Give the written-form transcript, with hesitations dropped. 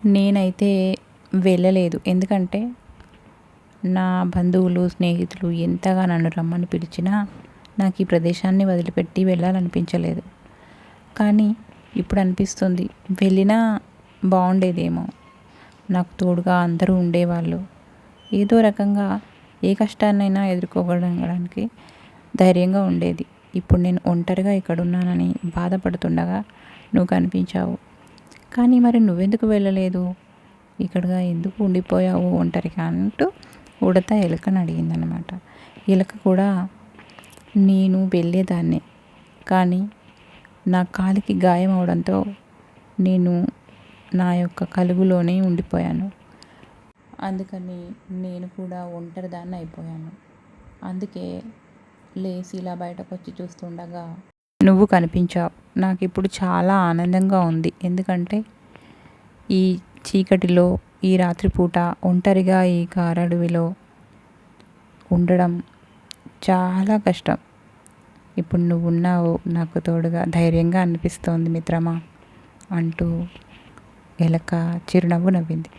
నేనైతే వెళ్ళలేదు. ఎందుకంటే నా బంధువులు, స్నేహితులు ఎంతగా నన్ను రమ్మని పిలిచినా నాకు ఈ ప్రదేశాన్ని వదిలిపెట్టి వెళ్ళాలనిపించలేదు. కానీ ఇప్పుడు అనిపిస్తుంది వెళ్ళినా బాగుండేదేమో. నాకు తోడుగా అందరూ ఉండేవాళ్ళు. ఏదో రకంగా ఏ కష్టాన్నైనా ఎదుర్కోగలగడానికి ధైర్యంగా ఉండేది. ఇప్పుడు నేను ఒంటరిగా ఇక్కడున్నానని బాధపడుతుండగా నువ్వు కనిపించావు. కానీ మరి నువ్వెందుకు వెళ్ళలేదు? ఇక్కడగా ఎందుకు ఉండిపోయావు ఒంటరిగా అంటూ ఉడత ఎలుకని అడిగిందనమాట. ఎలుక కూడా నేను వెళ్ళేదాన్నే, కానీ నా కాలికి గాయం అవడంతో నేను నా యొక్క కలుగులోనే ఉండిపోయాను. అందుకని నేను కూడా ఒంటరిదాన్ని అయిపోయాను. అందుకే లేచి ఇలా బయటకు వచ్చి చూస్తుండగా నువ్వు కనిపించావు. నాకు ఇప్పుడు చాలా ఆనందంగా ఉంది. ఎందుకంటే ఈ చీకటిలో ఈ రాత్రిపూట ఒంటరిగా ఈ కారడవిలో ఉండడం చాలా కష్టం. ఇప్పుడు నువ్వు ఉన్నావు నాకు తోడుగా, ధైర్యంగా అనిపిస్తోంది మిత్రమా అంటూ ఎలక చిరునవ్వు నవ్వింది.